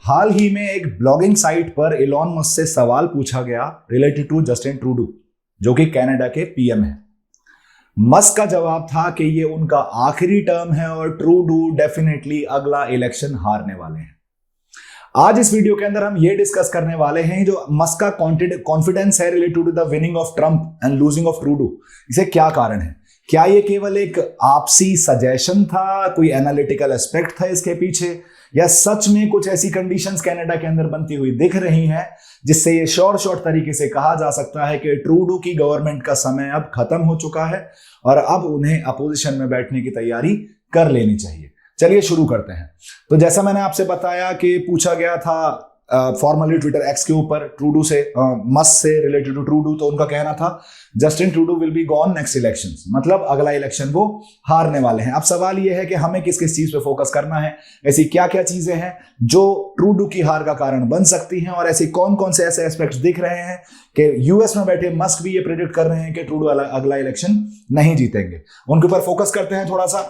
हाल ही में एक blogging site पर एलॉन मस्क से सवाल पूछा गया रिलेटेड टू जस्टिन ट्रूडो, जो कि कनाडा के पीएम है। मस्क का जवाब था कि ये उनका आखिरी टर्म है और ट्रूडो डेफिनेटली अगला इलेक्शन हारने वाले हैं। आज इस वीडियो के अंदर हम ये डिस्कस करने वाले हैं जो मस्क का कॉन्फिडेंस है related to the winning of Trump and losing of Trudeau, इसे क्या कारण है। क्या ये केवल एक आपसी सजेशन था, कोई एनालिटिकल एस्पेक्ट था इसके पीछे, या सच में कुछ ऐसी कंडीशंस कनाडा के अंदर बनती हुई दिख रही हैं जिससे ये शॉर्ट तरीके से कहा जा सकता है कि ट्रूडो की गवर्नमेंट का समय अब खत्म हो चुका है और अब उन्हें अपोजिशन में बैठने की तैयारी कर लेनी चाहिए। चलिए शुरू करते हैं। तो जैसा मैंने आपसे बताया कि पूछा गया था फॉर्मली ट्विटर एक्स के ऊपर ट्रूडो से मस्क से रिलेटेड टू ट्रूडो, तो उनका कहना था Justin Trudeau will be gone next elections, मतलब अगला इलेक्शन वो हारने वाले हैं। अब सवाल ये है कि हमें किस किस चीज पे फोकस करना है, ऐसी क्या क्या चीजें हैं जो ट्रूडो की हार का कारण बन सकती हैं, और ऐसे कौन कौन से ऐसे एस्पेक्ट्स दिख रहे हैं कि यूएस में बैठे मस्क भी ये प्रेडिक्ट कर रहे हैं कि ट्रूडो अगला इलेक्शन नहीं जीतेंगे। उनके ऊपर फोकस करते हैं थोड़ा सा।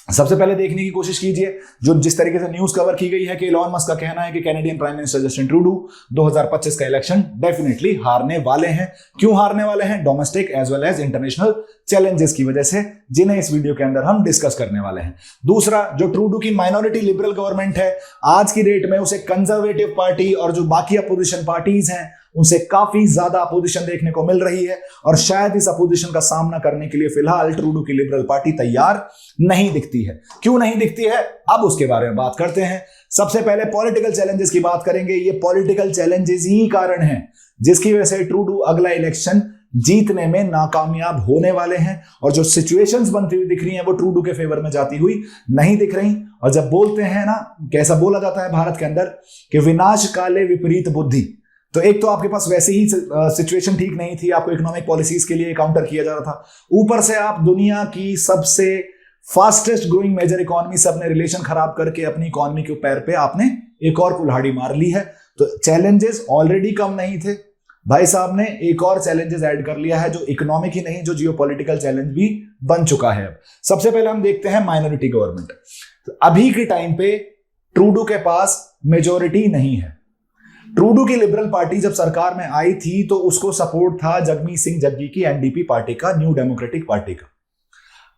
सबसे पहले देखने की कोशिश कीजिए जो जिस तरीके से न्यूज कवर की गई है कि एलॉन मस्क का कहना है कि Canadian prime minister Justin Trudeau 2025 का इलेक्शन डेफिनेटली हारने वाले हैं। क्यों हारने वाले हैं? Domestic as well as international challenges की वजह से, जिन्हें इस वीडियो के अंदर हम डिस्कस करने वाले हैं। दूसरा, जो ट्रूडो की माइनॉरिटी लिबरल गवर्नमेंट है, आज की डेट में उसे कंजर्वेटिव पार्टी और जो बाकी अपोजिशन पार्टीज हैं उनसे काफी ज्यादा अपोजिशन देखने को मिल रही है, और शायद इस अपोजिशन का सामना करने के लिए फिलहाल ट्रूडो की लिबरल पार्टी तैयार नहीं दिखती है। क्यों नहीं दिखती है, अब उसके बारे में बात करते हैं। सबसे पहले पॉलिटिकल चैलेंजेस की बात करेंगे। ये पॉलिटिकल चैलेंजेस ही कारण हैं जिसकी वजह से ट्रूडो अगला इलेक्शन जीतने में नाकामयाब होने वाले हैं, और जो सिचुएशंस बनती हुई दिख रही हैं वो ट्रूडो के फेवर में जाती हुई नहीं दिख रही। और जब बोलते हैं ना, कैसा बोला जाता है भारत के अंदर कि विनाश काले विपरीत बुद्धि, तो एक तो आपके पास वैसे ही सिचुएशन ठीक नहीं थी, आपको इकोनॉमिक पॉलिसीज के लिए काउंटर किया जा रहा था, ऊपर से आप दुनिया की सबसे फास्टेस्ट ग्रोइंग मेजर इकोनॉमी से अपने रिलेशन खराब करके अपनी इकोनॉमी के पैर पे आपने एक और कुल्हाड़ी मार ली है। तो चैलेंजेस ऑलरेडी कम नहीं थे, भाई साहब ने एक और चैलेंजेस ऐड कर लिया है जो इकोनॉमिक ही नहीं, जो जियोपॉलिटिकल चैलेंज भी बन चुका है। अब सबसे पहले हम देखते हैं माइनॉरिटी गवर्नमेंट। तो अभी के टाइम पे ट्रूडो के पास मेजोरिटी नहीं है। ट्रूडो की लिबरल पार्टी जब सरकार में आई थी तो उसको सपोर्ट था जगमीत सिंह जग्गी की एनडीपी पार्टी का, न्यू डेमोक्रेटिक पार्टी का।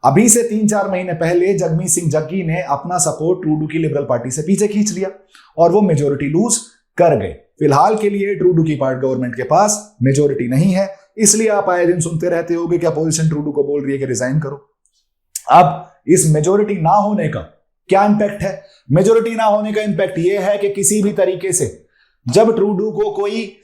अभी से 3-4 महीने पहले जगमीत सिंह जग्गी ने अपना सपोर्ट ट्रूडो की लिबरल पार्टी से पीछे खींच लिया और वो मेजोरिटी लूज कर गए। फिलहाल के लिए ट्रूडो की पार्टी गवर्नमेंट के पास मेजोरिटी नहीं है, इसलिए आप आए दिन सुनते रहते होगे कि अपोजिशन ट्रूडो को बोल रही है कि रिजाइन करो। अब इस मेजोरिटी ना होने का क्या इंपैक्ट है? मेजोरिटी ना होने का इंपैक्ट यह है कि किसी भी तरीके से जब ट्रूडो को कोई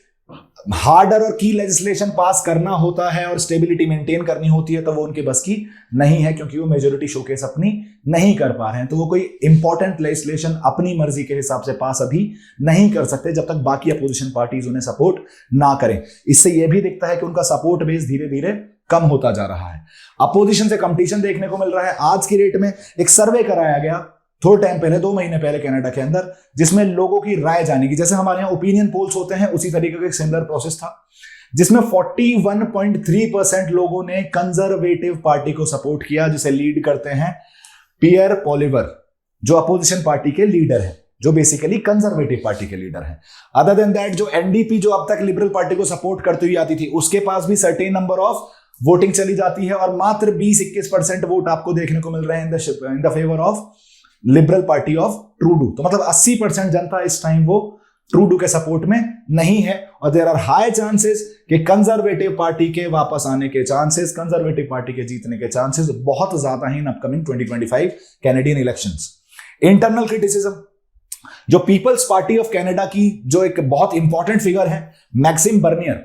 हार्डर और की लेजिस्लेशन पास करना होता है और स्टेबिलिटी मेंटेन करनी होती है तो वो उनके बस की नहीं है, क्योंकि वो मेजोरिटी शोकेस अपनी नहीं कर पा रहे हैं। तो वो कोई इंपॉर्टेंट लेजिस्लेशन अपनी मर्जी के हिसाब से पास अभी नहीं कर सकते जब तक बाकी अपोजिशन पार्टीज उन्हें सपोर्ट ना करें। इससे यह भी दिखता है कि उनका सपोर्ट बेस धीरे धीरे कम होता जा रहा है। अपोजिशन से कंपटीशन देखने को मिल रहा है। आज की डेट में एक सर्वे कराया गया थोड़े टाइम पहले, 2 महीने पहले कनाडा के अंदर, जिसमें लोगों की राय जाने की, जैसे हमारे यहाँ ओपिनियन पोल्स होते हैं उसी तरीके का एक सिमिलर प्रोसेस था, जिसमें 41.3% लोगों ने कंजर्वेटिव पार्टी को सपोर्ट किया, जिसे लीड करते हैं पियर पॉलिवर, जो अपोजिशन पार्टी के लीडर है, जो बेसिकली कंजर्वेटिव पार्टी के लीडर हैं। अदर देन दैट, जो एनडीपी जो अब तक लिबरल पार्टी को सपोर्ट करती हुई आती थी, उसके पास भी सर्टेन नंबर ऑफ वोटिंग चली जाती है, और मात्र 20-21% वोट आपको देखने को मिल रहे हैं in the favour of liberal party of Trudeau. तो मतलब 80% जनता इस टाइम वो ट्रूडो के सपोर्ट में नहीं है, और देयर आर हाई चांसेस कि कंजर्वेटिव पार्टी के वापस आने के चांसेस, कंजर्वेटिव पार्टी के जीतने के चांसेस बहुत ज्यादा हैं in upcoming 2025 Canadian elections. Internal criticism, जो पीपल्स पार्टी ऑफ कनाडा की जो एक बहुत इंपॉर्टेंट फिगर है मैक्सिम बर्नियर,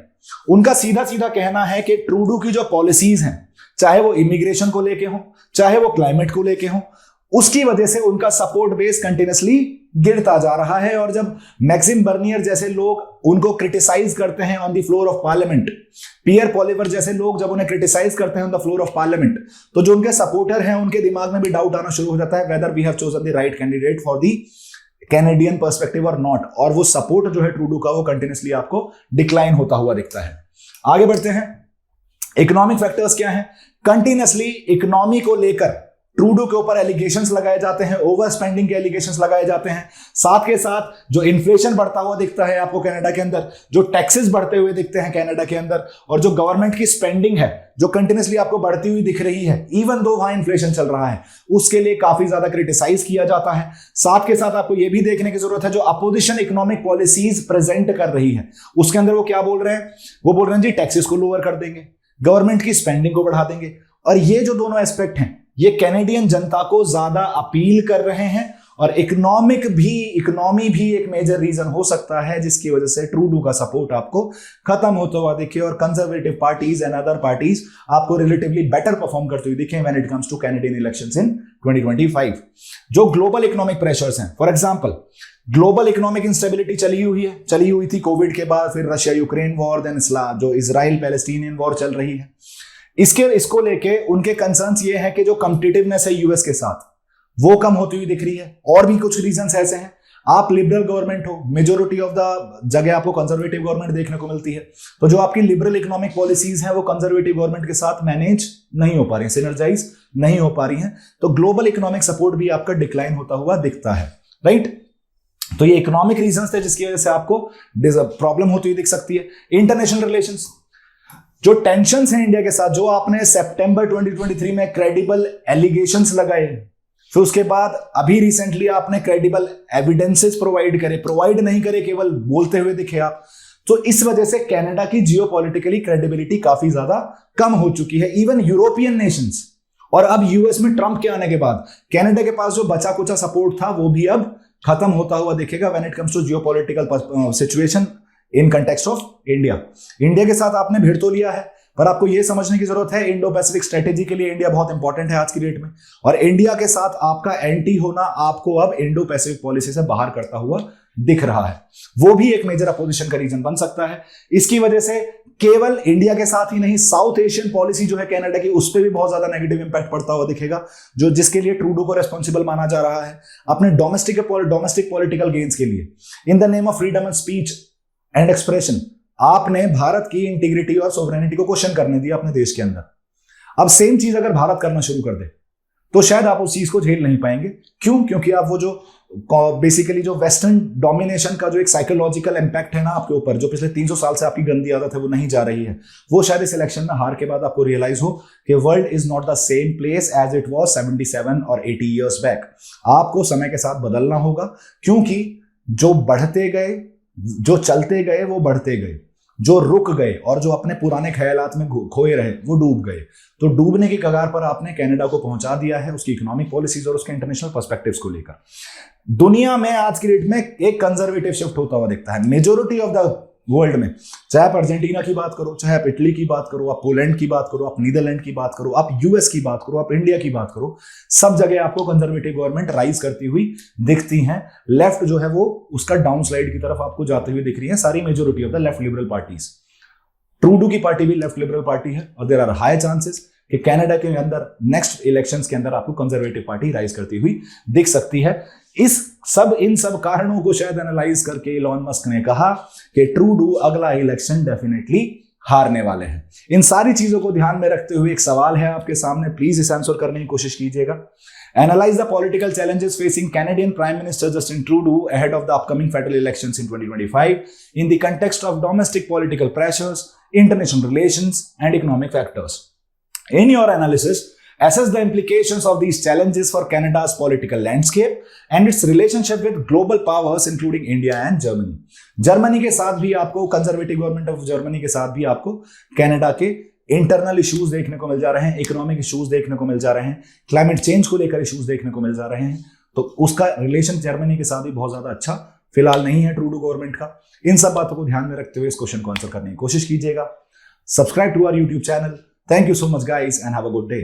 उनका सीधा सीधा कहना है कि ट्रूडो की जो पॉलिसीज हैं, चाहे वो इमिग्रेशन को लेके हो, चाहे वो क्लाइमेट को लेके हो, उसकी वजह से उनका सपोर्ट बेस कंटिन्यूअसली गिरता जा रहा है। और जब मैक्सिम बर्नियर जैसे लोग उनको क्रिटिसाइज करते हैं on the floor of parliament, Pierre Poilievre जैसे लोग जब उन्हें क्रिटिसाइज करते हैं on the floor of parliament, तो जो उनके सपोर्टर हैं उनके दिमाग में भी डाउट आना शुरू हो जाता है whether we have chosen the right candidate for the Canadian perspective और नॉट, और वो सपोर्ट जो है ट्रूडो का वो कंटिन्यूअसली आपको डिक्लाइन होता हुआ दिखता है। आगे बढ़ते हैं। इकोनॉमिक फैक्टर्स क्या है? कंटिन्यूअसली इकोनॉमी को लेकर ट्रूडो के ऊपर एलिगेशंस लगाए जाते हैं, ओवर स्पेंडिंग के एलिगेशंस लगाए जाते हैं। साथ के साथ जो इन्फ्लेशन बढ़ता हुआ दिखता है आपको कनाडा के अंदर, जो टैक्सेस बढ़ते हुए दिखते हैं कनाडा के अंदर, और जो गवर्नमेंट की स्पेंडिंग है जो कंटिन्यूसली आपको बढ़ती हुई दिख रही है, इवन दो वहां इन्फ्लेशन चल रहा है, उसके लिए काफी ज्यादा क्रिटिसाइज किया जाता है। साथ के साथ आपको यह भी देखने की जरूरत है जो अपोजिशन इकोनॉमिक पॉलिसीज प्रेजेंट कर रही है उसके अंदर वो क्या बोल रहे हैं, वो बोल रहे हैं जी टैक्सेस को लोअर कर देंगे, गवर्नमेंट की स्पेंडिंग को बढ़ा देंगे। और ये जो दोनों एस्पेक्ट हैं ये कैनेडियन जनता को ज्यादा अपील कर रहे हैं, और इकोनॉमी भी एक मेजर रीजन हो सकता है जिसकी वजह से ट्रूडो का सपोर्ट आपको खत्म होता हुआ दिखे और conservative parties and other parties आपको रिलेटिवली बेटर परफॉर्म करते हुए दिखे when it comes two Canadian elections in 2025। जो ग्लोबल इकोनॉमिक प्रेशर्स हैं, for example global economic instability चली हुई थी कोविड के बाद, फिर रशिया यूक्रेन वॉर, देन जो इजराइल पैलेस्टीनियन वॉर चल रही है, इसको लेके उनके कंसर्न्स ये है कि जो कॉम्पिटिटिवनेस है यूएस के साथ वो कम होती हुई दिख रही है। और भी कुछ रीजंस ऐसे हैं, आप लिबरल गवर्नमेंट हो, मेजोरिटी ऑफ द जगह आपको कंजर्वेटिव गवर्नमेंट देखने को मिलती है, तो जो आपकी लिबरल इकोनॉमिक पॉलिसीज हैं वो कंजर्वेटिव गवर्नमेंट के साथ मैनेज नहीं हो पा रही हैं, सिनर्जाइज नहीं हो पा रही हैं, तो ग्लोबल इकोनॉमिक सपोर्ट भी आपका डिक्लाइन होता हुआ दिखता है, राइट। तो ये इकोनॉमिक रीजंस थे जिसकी वजह से आपको प्रॉब्लम होती हुई दिख सकती है। इंटरनेशनल रिलेशंस, जो टेंशंस हैं इंडिया के साथ, जो आपने सितंबर 2023 में क्रेडिबल एलिगेशंस लगाए, फिर उसके बाद अभी रिसेंटली आपने क्रेडिबल एविडेंसेस प्रोवाइड नहीं करे, केवल बोलते हुए दिखे आप, तो इस वजह से कनाडा की जियोपॉलिटिकली क्रेडिबिलिटी काफी ज्यादा कम हो चुकी है। इवन यूरोपियन नेशंस और अब यूएस में ट्रंप के आने के बाद कनाडा के पास जो बचा कुचा सपोर्ट था वो भी अब खत्म होता हुआ दिखेगा when it comes to geopolitical situation in context of India के साथ आपने भिड़ तो लिया है, पर आपको यह समझने की जरूरत है इंडो पैसिफिक स्ट्रेटेजी के लिए इंडिया बहुत इंपॉर्टेंट है आज की डेट में, और इंडिया के साथ आपका एंटी होना आपको अब इंडो पैसिफिक पॉलिसी से बाहर करता हुआ दिख रहा है, वो भी एक मेजर अपोजिशन का रीजन बन सकता है। इसकी वजह से केवल इंडिया के साथ ही नहीं, साउथ एशियन पॉलिसी जो है कनाडा की, उस पर भी बहुत ज्यादा नेगेटिव इंपैक्ट पड़ता हुआ दिखेगा, जो जिसके लिए ट्रूडो को रेस्पॉन्सिबल माना जा रहा है अपने डोमेस्टिक पॉलिटिकल गेन्स के लिए। In the name of freedom of speech and expression आपने भारत की इंटीग्रिटी और सोवरेनिटी को क्वेश्चन करने दिया अपने देश के अंदर। अब सेम चीज अगर भारत करना शुरू कर दे तो शायद आप उस चीज को झेल नहीं पाएंगे। क्यों? क्योंकि आप वो जो बेसिकली जो वेस्टर्न डोमिनेशन का जो एक साइकोलॉजिकल इंपैक्ट है ना आपके ऊपर, जो पिछले 300 साल से आपकी गंदी आदत है वो नहीं जा रही है, वो शायद इस इलेक्शन में हार के बाद आपको रियलाइज हो कि world is not the same place as it was 77 और 80 इयर्स बैक। आपको समय के साथ बदलना होगा, क्योंकि जो बढ़ते गए, जो चलते गए वो बढ़ते गए, जो रुक गए और जो अपने पुराने ख्यालात में खोए रहे वो डूब गए। तो डूबने की कगार पर आपने कनाडा को पहुंचा दिया है उसकी इकोनॉमिक पॉलिसीज और उसके इंटरनेशनल पर्सपेक्टिव्स को लेकर। दुनिया में आज की डेट में एक कंजर्वेटिव शिफ्ट होता हुआ दिखता है मेजोरिटी ऑफ द वर्ल्ड में, चाहे आप अर्जेंटीना की बात करो, चाहे आप इटली की बात करो, आप पोलैंड की बात करो, आप नीदरलैंड की बात करो, आप यूएस की बात करो, आप इंडिया की बात करो, सब जगह आपको कंजर्वेटिव गवर्नमेंट राइज करती हुई दिखती हैं। लेफ्ट जो है वो उसका डाउन स्लाइड की तरफ आपको जाते हुए दिख रही है सारी majority of the left liberal parties. Trudeau की पार्टी भी लेफ्ट लिबरल पार्टी है और देयर आर हाई चांसेस कि कनाडा के अंदर नेक्स्ट इलेक्शंस के अंदर आपको कंजर्वेटिव पार्टी राइज करती हुई दिख सकती है। इन सब कारणों को शायद एनालाइज करके इलॉन मस्क ने कहा कि ट्रूडो अगला इलेक्शन डेफिनेटली हारने वाले हैं। इन सारी चीजों को ध्यान में रखते हुए एक सवाल है आपके सामने, प्लीज इस आंसर करने की कोशिश कीजिएगा। Analyse the political challenges facing Canadian prime minister Justin Trudeau ahead of the upcoming federal elections in 2025 in the context of domestic political pressures, international relations and economic factors. In your analysis, assess the implications of these challenges for Canada's political landscape and its relationship with global powers including India and Germany. Germany के साथ भी आपको, conservative government of Germany के साथ भी आपको Canada के internal issues देखने को मिल जा रहे हैं, इकोनॉमिक इश्यूज देखने को मिल जा रहे हैं, क्लाइमेट चेंज को लेकर इश्यूज देखने को मिल जा रहे हैं, तो उसका रिलेशन जर्मनी के साथ भी बहुत ज्यादा अच्छा फिलहाल नहीं है ट्रूडो गवर्नमेंट का। इन सब बातों को ध्यान में रखते हुए इस क्वेश्चन को आंसर करने की कोशिश कीजिएगा। Subscribe to our YouTube channel. Thank you so much guys and have a good day.